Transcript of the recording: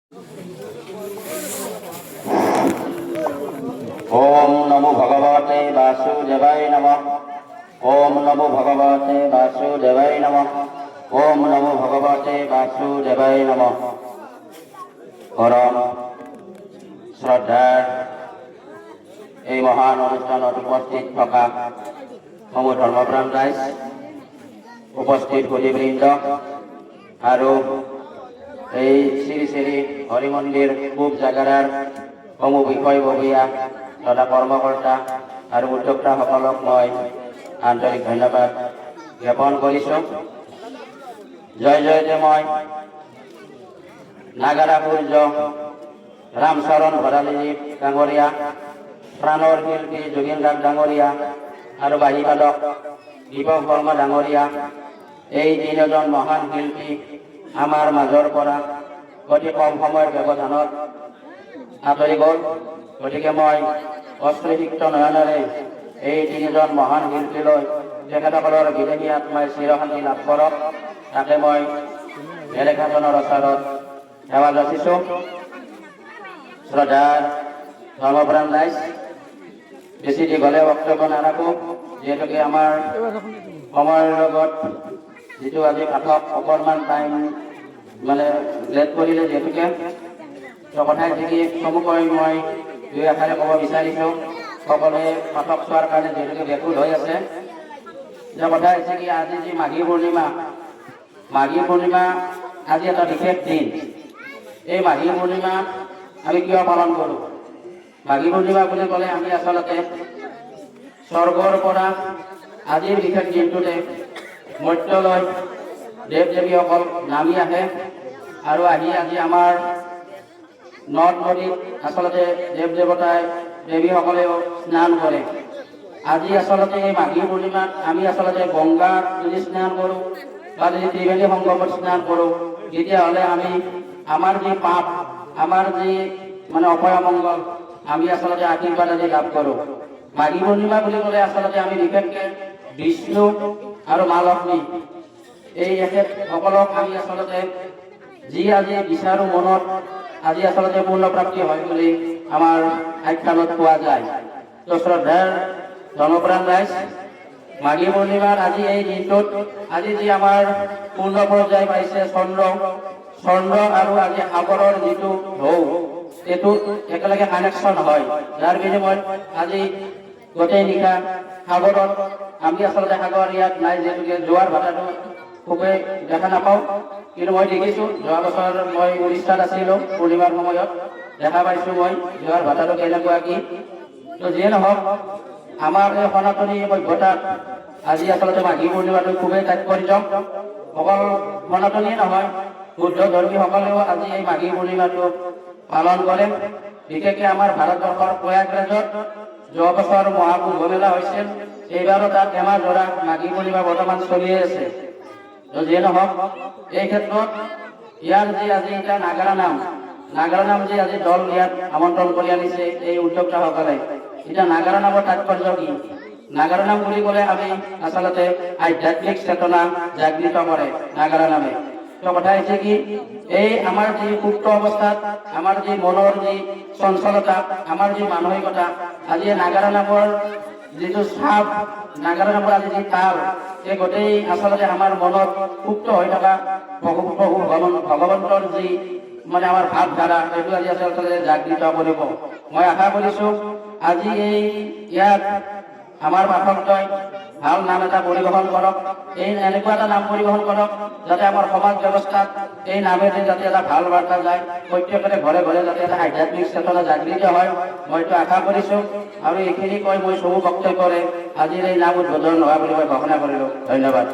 ओम नमो भगवते वासुदेवाय नमः। ओम नमो भगवते वासुदेवाय नमः। ओम नमो भगवते वासुदेवाय नमः। परम श्रद्धार এই মহান অনুষ্ঠানত উপস্থিত থকা সমূহ ধৰ্মপ্ৰাণ ৰাইজ, উপস্থিত সুধীবৃন্দ আৰু এই শ্ৰী শ্ৰী হৰি মন্দিৰ পূব জাগাৰাৰ সমূহ বিষয়ববীয়া তথা কৰ্মকৰ্তা আৰু উদ্যোক্তাসকলক মই আন্তৰিক ধন্যবাদ জ্ঞাপন কৰিছোঁ। জয় জয়তে মই নাগাৰা সূৰ্য ৰামচৰণ ভৰালীজী ডাঙৰীয়া, প্ৰাণৰ শিল্পী যোগীন দাস ডাঙৰীয়া আৰু বাহিপালক দীপক বৰ্মা ডাঙৰীয়া, এই তিনিজন মহান শিল্পী আমাৰ মাজৰ পৰা অতি কম সময়ৰ ব্যৱধানত আঁতৰি গ'ল। গতিকে মই অশ্ৰুসিক্ত নয়নেৰে এই তিনিজন মহান শিল্পীলৈ তেখেতসকলৰ বিদেহী আত্মাই চিৰশান্তি লাভ কৰক, তাকে মই এলেকাজনৰ ওচৰত সেৱা যাচিছোঁ। শ্ৰদ্ধাৰ ধৰ্মপ্ৰাণ ৰাইজ, বেছি দীঘলে বক্তব্য নাৰাখোঁ, যিহেতুকে আমাৰ সময়ৰ লগত যিটো আজি পাঠক অকণমান টাইম লেট কৰিলে, যিহেতুকে কথাই থাকি চমুকৈ মই দুই এষাৰে ক'ব বিচাৰিছোঁ। সকলোৱে পাঠক চোৱাৰ কাৰণে যিহেতুকে ব্যাকুল হৈ আছে, যে কথা হৈছে কি, আজি যি মাঘী পূৰ্ণিমা আজি এটা বিশেষ দিন। এই মাঘী পূৰ্ণিমা আমি কিয় পালন কৰোঁ? মাঘী পূৰ্ণিমা বুলি ক'লে আমি আচলতে স্বৰ্গৰ পৰা আজিৰ বিশেষ দিনটোতে মৰ্ত্যলৈ দেৱ দেৱীসকল নামি আহে আৰু আহি আজি আমাৰ নদ নদীত আচলতে দেৱ দেৱতাই দেৱীসকলেও স্নান কৰে। আজি আচলতে এই মাঘী পূৰ্ণিমাত আমি আচলতে গংগাত যদি স্নান কৰোঁ বা যদি ত্ৰিবেণী সংগমত স্নান কৰোঁ, তেতিয়াহ'লে আমি আমাৰ যি পাপ, আমাৰ যি অপয়মংগল, আমি আচলতে আশীৰ্বাদ আজি লাভ কৰোঁ। মাঘী পূৰ্ণিমা বুলি ক'লে আচলতে আমি বিশেষকৈ বিষ্ণু আৰু মা লক্ষ্মী এই এখেতসকলক আমি আচলতে যি আজি বিচাৰোঁ মনত, আজি আচলতে পূৰ্ণপ্ৰাপ্তি হয় বুলি আমাৰ আখ্যানত পোৱা যায়। তো শ্ৰদ্ধাৰ ধৰ্মপ্ৰাণ ৰাইজ, মাঘী পূৰ্ণিমাৰ আজি এই দিনটোত আজি যি আমাৰ পূৰ্ণ পৰ্যায় পাইছে চন্দ্ৰ আৰু আজি সাগৰৰ যিটো ঢৌ, এইটো একেলগে কানেকশ্যন হয়, যাৰ বিনিময়ত আজি গোটেই নিশা সাগৰত আমি আচলতে সাগৰ ইয়াত নাই, যিহেতুকে জোৱাৰ ভাটাটো খুবেই দেখা নাপাওঁ। কিন্তু মই দেখিছোঁ, যোৱা বছৰ মই উৰিষ্যাত আছিলোঁ, পূৰ্ণিমাৰ সময়ত দেখা পাইছোঁ মই জোৱাৰ ভাটাটো কেনেকুৱা কি। তো যিয়ে নহওক, আমাৰ এই সনাতনী সভ্যতাত আজি আচলতে মাঘী পূৰ্ণিমাটো খুবেই তাৎপৰ্য। অকল সনাতনীয়ে নহয়, বুদ্ধ ধৰ্মীসকলেও আজি এই মাঘী পূৰ্ণিমাটো পালন কৰে। বিশেষকৈ আমাৰ ভাৰতবৰ্ষৰ প্ৰয়াগৰাজত যোৱা বছৰ মহাকুম্ভ মেলা হৈছিল, এইবাৰো তাত এমাহ ধৰা মাঘী পূৰ্ণিমা বৰ্তমান চলিয়ে আছে। তো যিয়ে নহওক, এই ক্ষেত্ৰত ইয়াৰ যি আজি এটা নাগাৰা নাম যি আজি দল ইয়াত আমন্ত্ৰণ কৰি আনিছে এই উদ্যোক্তাসকলে, এতিয়া নাগাৰা নামৰ তাৎপৰ্য কি? নাগাৰা নাম বুলি ক'লে আমি আচলতে আধ্যাত্মিক চেতনা জাগৃত কৰে নাগাৰা নামে। তো কথা হৈছে কি, এই আমাৰ যি সুপ্ত অৱস্থাত আমাৰ যি মনৰ যি চঞ্চলতা, আমাৰ যি মানসিকতা, আজি নাগাৰা নামৰ যিটো চাপ, নাগাৰা নামৰ আজি যি তাল, এই গোটেই আচলতে আমাৰ মনত সুপ্ত হৈ থকা ভগৱন্তৰ যি আমাৰ ভাৱধাৰা, এইটো আজি আচলতে জাগৃত কৰিব। মই আশা কৰিছোঁ আজি ইয়াত আমাৰ পাঠকদ্বয় ভাল নাম এটা পৰিবেশন কৰক, এনেকুৱা এটা নাম পৰিবেশন কৰক যাতে আমাৰ সমাজ ব্যৱস্থাত এই নামেদি যাতে এটা ভাল বাৰ্তা যায়, প্ৰত্যেকৰে ঘৰে ঘৰে যাতে এটা আধ্যাত্মিক চেতনা জাগৃত হয়, মই এইটো আশা কৰিছোঁ। আৰু এইখিনি কৈ মই চমু বক্তব্যৰে আজিৰ এই নাম উদ্বোধন হোৱা বুলি মই ঘোষণা কৰিলোঁ। ধন্যবাদ।